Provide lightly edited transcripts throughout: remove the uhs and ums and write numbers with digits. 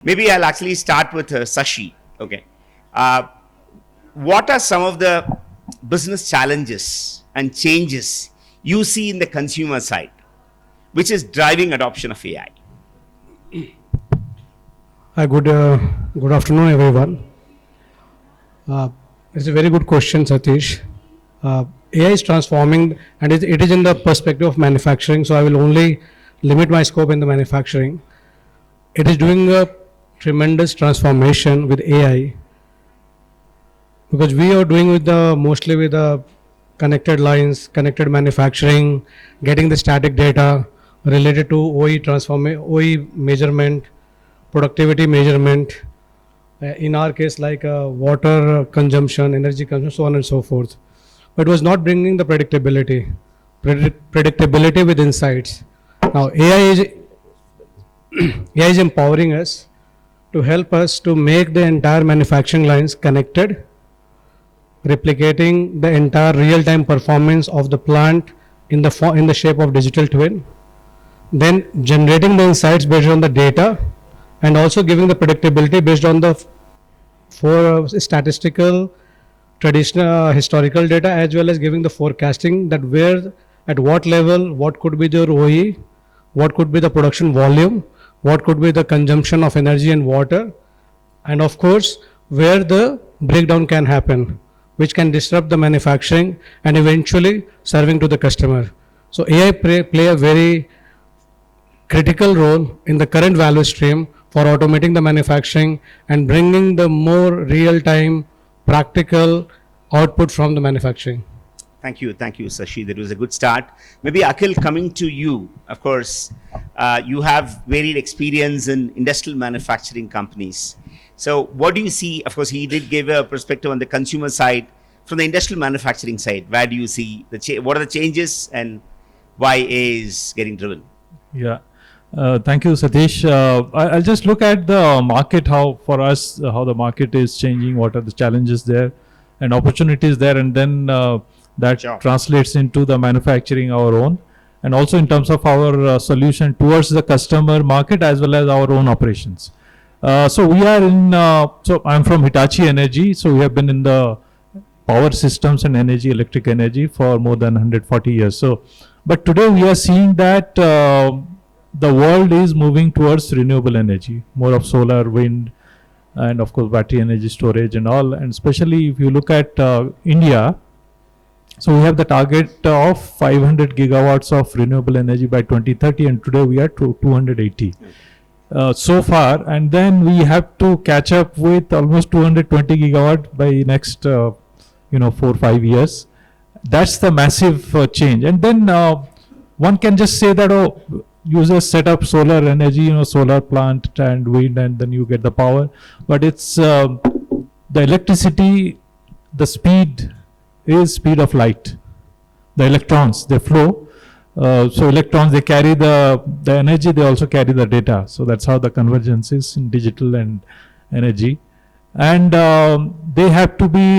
Maybe I'll actually start with Sashi. Okay. Uh, what are some of the business challenges and changes you see in the consumer side, which is driving adoption of AI? Hi, good afternoon, everyone. It's a very good question, Sathish. AI is transforming, and it is in the perspective of manufacturing. So I will only limit my scope in the manufacturing. It is doing a tremendous transformation with AI, because we are doing with the mostly with the connected lines, connected manufacturing, getting the static data related to OE measurement, productivity measurement. In our case, like water consumption, energy consumption, so on and so forth. But it was not bringing the predictability with insights. Now AI is empowering us to help us to make the entire manufacturing lines connected, replicating the entire real-time performance of the plant in the shape of digital twin, then generating the insights based on the data, and also giving the predictability based on the statistical, traditional, historical data, as well as giving the forecasting that where, at what level, what could be the OE, what could be the production volume, what could be the consumption of energy and water, and of course, where the breakdown can happen, which can disrupt the manufacturing and eventually serving to the customer. So AI play a very critical role in the current value stream for automating the manufacturing and bringing the more real-time, practical output from the manufacturing. Thank you, Sashi. That was a good start. Maybe Akil, coming to you. Of course, you have varied experience in industrial manufacturing companies. So, what do you see? Of course, he did give a perspective on the consumer side. From the industrial manufacturing side, where do you see what are the changes and why AI is getting driven? Yeah. Thank you, Sathish. I'll just look at the market, how for us, how the market is changing, what are the challenges there and opportunities there, and then that translates into the manufacturing our own, and also in terms of our solution towards the customer market as well as our own operations. So we are in, so I'm from Hitachi Energy, so we have been in the power systems and energy, electric energy for more than 140 years. So, but today we are seeing that the world is moving towards renewable energy, more of solar, wind, and of course battery energy storage and all. And especially if you look at India, so we have the target of 500 gigawatts of renewable energy by 2030, and today we are to 280 so far, and then we have to catch up with almost 220 gigawatt by next 4-5 years. That's the massive change. And then one can just say that, oh, users set up solar energy, solar plant and wind, and then you get the power. But it's the electricity, the speed is speed of light. The electrons, they flow. So electrons, they carry the energy, they also carry the data. So that's how the convergence is in digital and energy. And they have to be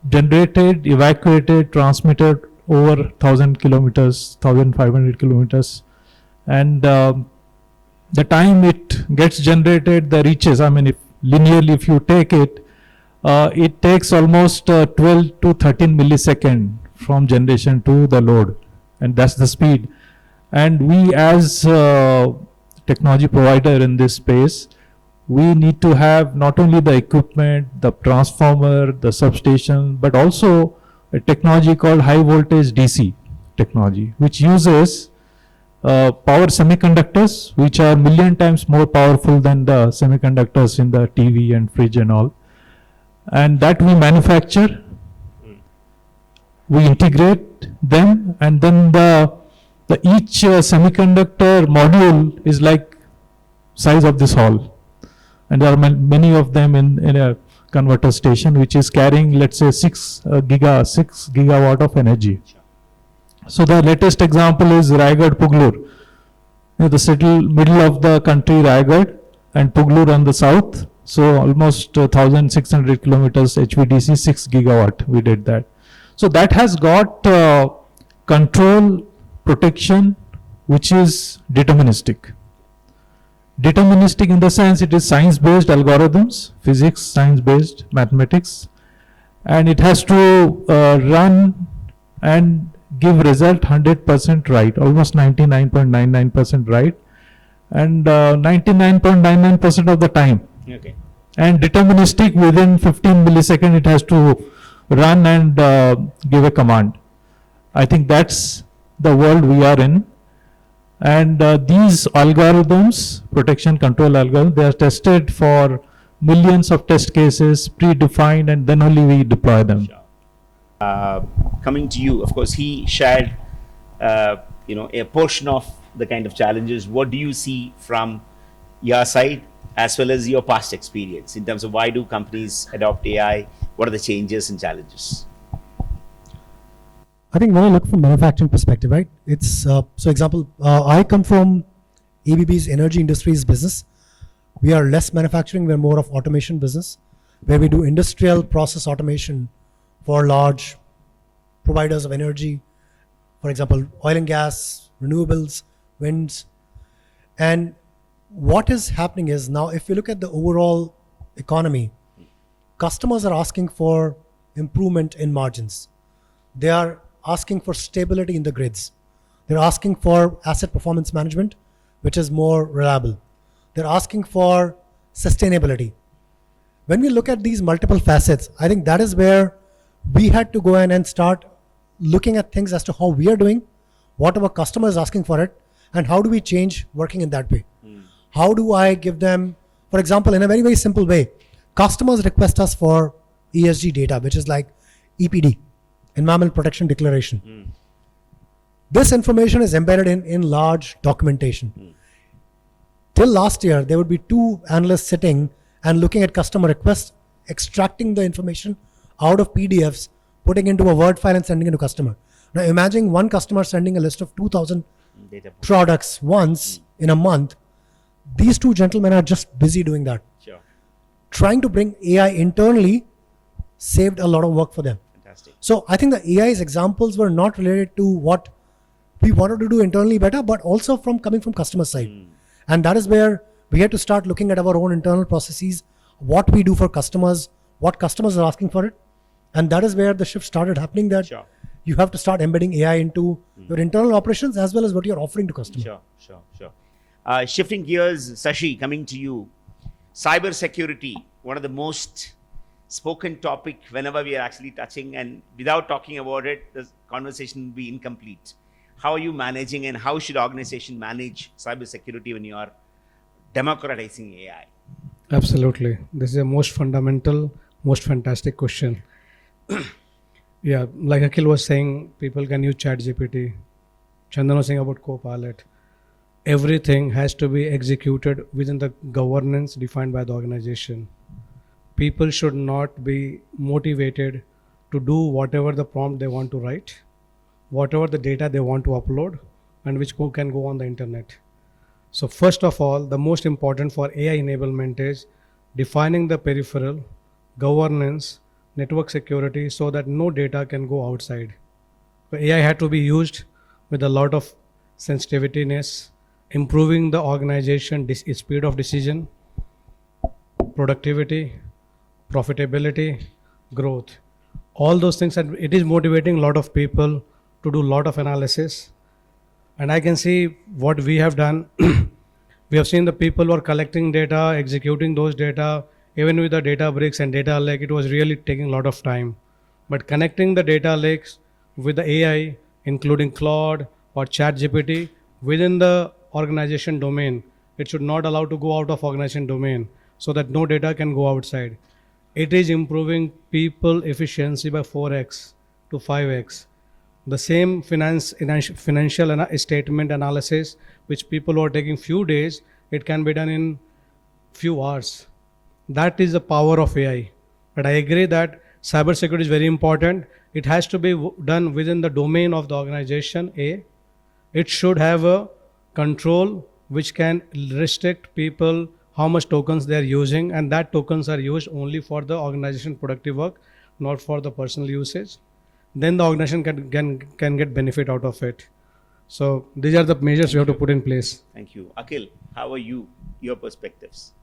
generated, evacuated, transmitted over 1,000 kilometers, 1,500 kilometers. And the time it gets generated, the reaches, I mean, if linearly if you take it, it takes almost 12 to 13 millisecond from generation to the load, and that's the speed. And we as technology provider in this space, we need to have not only the equipment, the transformer, the substation, but also a technology called high voltage DC technology, which uses power semiconductors, which are million times more powerful than the semiconductors in the TV and fridge and all. And that we manufacture, we integrate them, and then each semiconductor module is like size of this hall. And there are many of them in a converter station, which is carrying, let's say, 6 gigawatt of energy. So the latest example is Raigad Pugalur. The middle of the country, Raigad, and Pugalur on the south. So almost 1,600 kilometers HVDC, 6 gigawatt. We did that. So that has got control, protection, which is deterministic. deterministic in the sense it is science-based algorithms, physics, science-based mathematics, and it has to run and give result 100% right, almost 99.99% right, and 99.99% of the time. Okay. And deterministic, within 15 milliseconds it has to run and give a command. I think that's the world we are in. And these algorithms, protection control algorithms, they are tested for millions of test cases, predefined, and then only we deploy them. Coming to you, of course, he shared, a portion of the kind of challenges. What do you see from your side, as well as your past experience, in terms of why do companies adopt AI? What are the changes and challenges? I think when I look from manufacturing perspective, right, it's, so example, I come from ABB's energy industries business. We are less manufacturing, we're more of automation business, where we do industrial process automation for large providers of energy, for example, oil and gas, renewables, winds. And what is happening is now, if you look at the overall economy, customers are asking for improvement in margins. They are asking for stability in the grids. They're asking for asset performance management, which is more reliable. They're asking for sustainability. When we look at these multiple facets, I think that is where we had to go in and start looking at things as to how we are doing, what our customer is asking for it, and how do we change working in that way. How do I give them, for example, in a very, very simple way, customers request us for ESG data, which is like EPD, Environmental Protection Declaration. This information is embedded in large documentation. Till last year, there would be 2 analysts sitting and looking at customer requests, extracting the information out of PDFs, putting into a Word file and sending it to customer. Now imagine one customer sending a list of 2,000 products once in a month. These 2 gentlemen are just busy doing that. Sure. Trying to bring AI internally saved a lot of work for them. Fantastic. So I think the AI's examples were not related to what we wanted to do internally better, but also from coming from customer side. And that is where we had to start looking at our own internal processes, what we do for customers, what customers are asking for it. And that is where the shift started happening, that Sure. you have to start embedding AI into your internal operations as well as what you're offering to customers. Sure. Shifting gears, Sashi, coming to you. Cyber security, one of the most spoken topic whenever we are actually touching, and without talking about it, the conversation will be incomplete. How are you managing, and how should organization manage cyber security when you are democratizing AI? Absolutely. This is a most fundamental, most fantastic question. Yeah, like Akil was saying, people can use ChatGPT. Chandan was saying about Copilot. Everything has to be executed within the governance defined by the organization. People should not be motivated to do whatever the prompt they want to write, whatever the data they want to upload, and which can go on the internet. So first of all, the most important for AI enablement is defining the peripheral, governance, network security, so that no data can go outside. So AI had to be used with a lot of sensitiveness, improving the organization speed of decision, productivity, profitability, growth. All those things, and it is motivating a lot of people to do a lot of analysis. And I can see what we have done. We have seen the people who are collecting data, executing those data, even with the data bricks and data lake, it was really taking a lot of time. But connecting the data lakes with the AI, including Claude or ChatGPT, within the organization domain, it should not allow to go out of organization domain, so that no data can go outside. It is improving people efficiency by 4x to 5x. The same financial statement analysis, which people who are taking few days, it can be done in few hours. That is the power of AI. But I agree that cybersecurity is very important. It has to be done within the domain of the organization. It should have a control which can restrict people how much tokens they are using, and that tokens are used only for the organization productive work, not for the personal usage. Then the organization can get benefit out of it. So these are the measures we have to put in place. Thank you. Akhil, how are you? Your perspectives.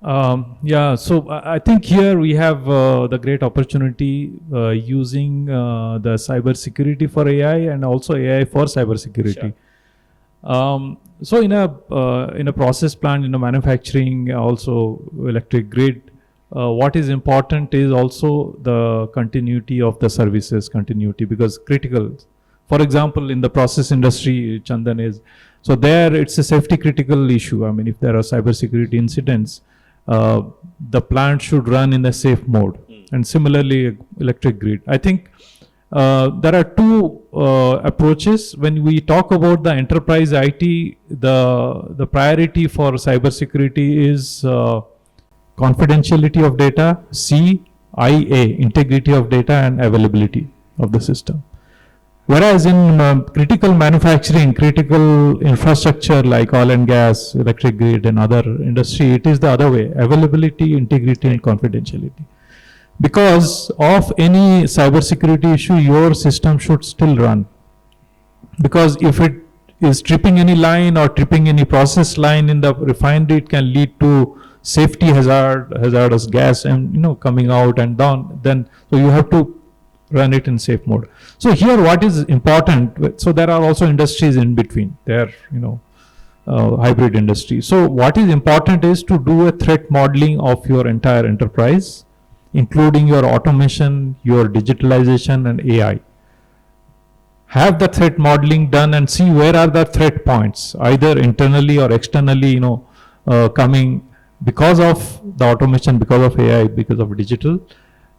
Yeah, so I think here we have the great opportunity using the cyber security for AI and also AI for cyber security. So in a process plant, in a manufacturing, also electric grid, what is important is also the continuity of the services continuity, because critical. For example, in the process industry, Chandan is, so there it's a safety critical issue. I mean, if there are cybersecurity incidents, the plant should run in a safe mode. And similarly, electric grid. I think there are two approaches. When we talk about the enterprise IT, the priority for cybersecurity is confidentiality of data, CIA, integrity of data and availability of the system. Whereas in critical manufacturing, critical infrastructure like oil and gas, electric grid and other industry, it is the other way, availability, integrity and confidentiality. Because of any cybersecurity issue, your system should still run. Because if it is tripping any line or tripping any process line in the refinery, it can lead to safety hazardous gas and coming out and down. Then so you have to run it in safe mode. So here what is important, so there are also industries in between, there hybrid industry. So what is important is to do a threat modeling of your entire enterprise, including your automation, your digitalization and AI. Have the threat modeling done and see where are the threat points, either internally or externally, coming because of the automation, because of AI, because of digital.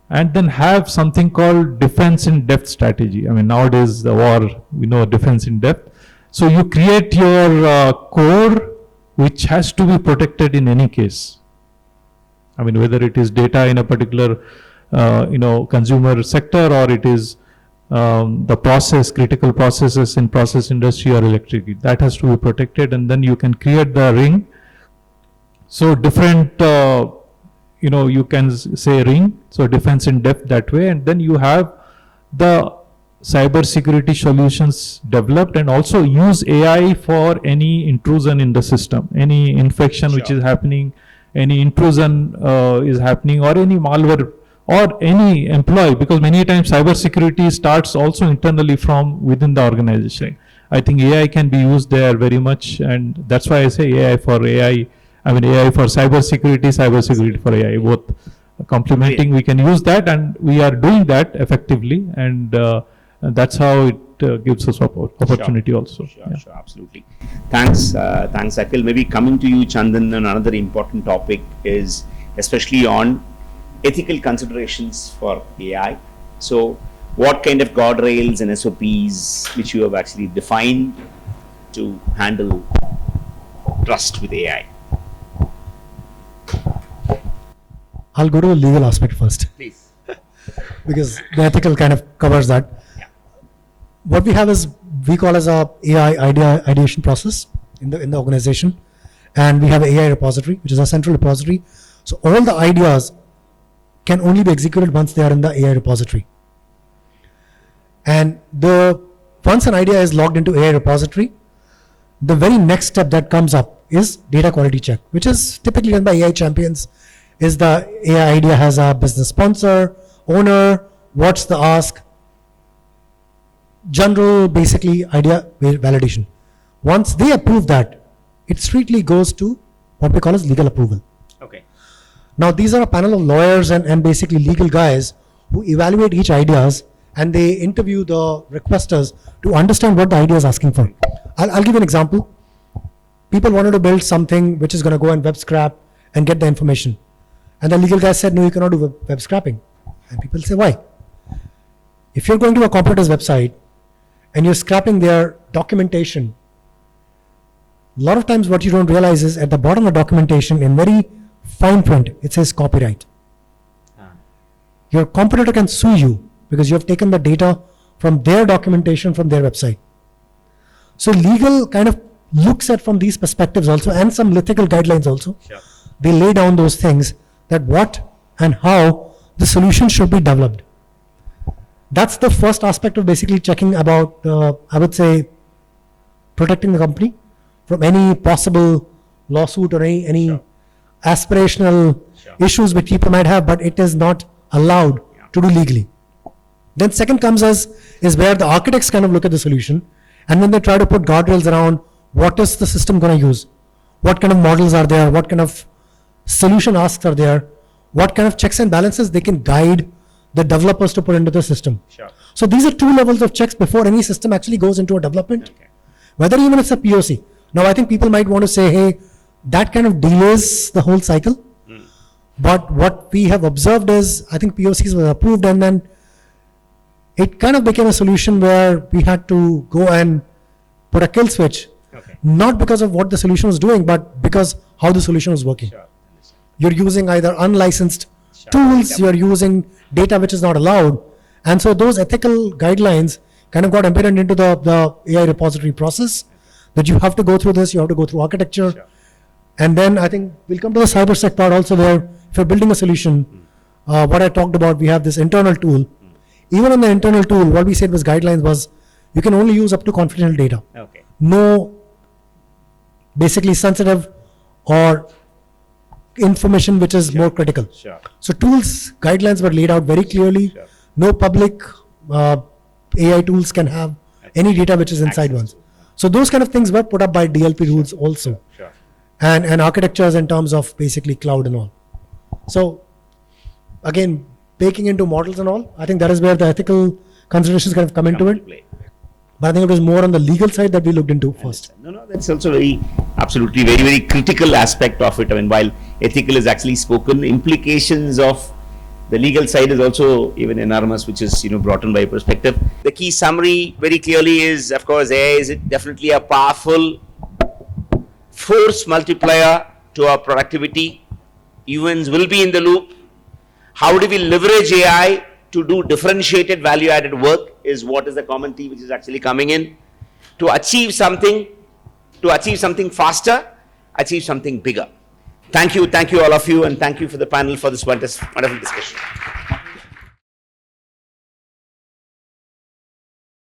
And then have something called defense in depth strategy. I mean, nowadays the war, we know defense in depth. So you create your core, which has to be protected in any case. I mean, whether it is data in a particular, consumer sector, or it is the process, critical processes in process industry or electric, that has to be protected. And then you can create the ring. So different, you can say ring, so defense in depth that way, and then you have the cyber security solutions developed, and also use AI for any intrusion in the system, any infection which is happening, any intrusion is happening, or any malware or any employee, because many times cyber security starts also internally from within the organization. I think AI can be used there very much, and that's why I say AI for AI. I mean, AI for cyber security for AI, both complementing. We can use that, and we are doing that effectively, and that's how it gives us opportunity also. Sure, absolutely. Thanks, Akhil. Maybe coming to you, Chandan, and another important topic is especially on ethical considerations for AI. So, what kind of guardrails and SOPs which you have actually defined to handle trust with AI? I'll go to the legal aspect first. Please. Because the ethical kind of covers that. Yeah. What we have is, we call as a AI ideation process in the organization, and we have an AI repository, which is a central repository. So all the ideas can only be executed once they are in the AI repository. And once an idea is logged into AI repository, the very next step that comes up is data quality check, which is typically done by AI champions. Is the AI idea has a business sponsor, owner, what's the ask, general basically idea validation. Once they approve that, it strictly goes to what we call as legal approval. Okay. Now these are a panel of lawyers and basically legal guys who evaluate each ideas, and they interview the requesters to understand what the idea is asking for. I'll give you an example. People wanted to build something which is going to go and web scrap and get the information. And the legal guy said, no, you cannot do web scrapping. And people say, why? If you're going to a competitor's website and you're scrapping their documentation, a lot of times what you don't realize is at the bottom of the documentation in very fine print, it says copyright. Your competitor can sue you because you have taken the data from their documentation from their website. So legal kind of looks at from these perspectives also, and some ethical guidelines also. Sure. They lay down those things, that what and how the solution should be developed. That's the first aspect of basically checking about, I would say, protecting the company from any possible lawsuit or any aspirational issues which people might have, but it is not allowed to do legally. Then second comes is where the architects kind of look at the solution, and when they try to put guardrails around what is the system going to use, what kind of models are there, what kind of solution asks are there, what kind of checks and balances they can guide the developers to put into the system. Sure. So these are two levels of checks before any system actually goes into a development, whether even it's a POC. Now I think people might want to say, hey, that kind of delays the whole cycle. But what we have observed is, I think POCs were approved, and then it kind of became a solution where we had to go and put a kill switch, not because of what the solution was doing, but because how the solution was working. Sure. You're using either unlicensed tools, you're using data which is not allowed. And so those ethical guidelines kind of got embedded into the AI repository process, that you have to go through this, you have to go through architecture. Sure. And then I think we'll come to the cybersec part also, where if you're building a solution, what I talked about, we have this internal tool. Even on the internal tool, what we said was guidelines was, you can only use up to confidential data. Okay. No basically sensitive or information which is more critical. Sure. So tools, guidelines were laid out very clearly. Sure. No public AI tools can have any data which is inside Access ones. to. So those kind of things were put up by DLP rules also. Sure. And architectures in terms of basically cloud and all. So again, baking into models and all, I think that is where the ethical considerations kind of come into it. Play. But I think it was more on the legal side that we looked into first. No, that's also absolutely very critical aspect of it. I mean, while ethical is actually spoken, implications of the legal side is also even enormous, which is, brought in by perspective. The key summary very clearly is, of course, AI is definitely a powerful force multiplier to our productivity. Humans will be in the loop. How do we leverage AI to do differentiated value-added work is what is the common theme which is actually coming in. To achieve something faster, achieve something bigger. Thank you all of you, and thank you for the panel for this wonderful discussion.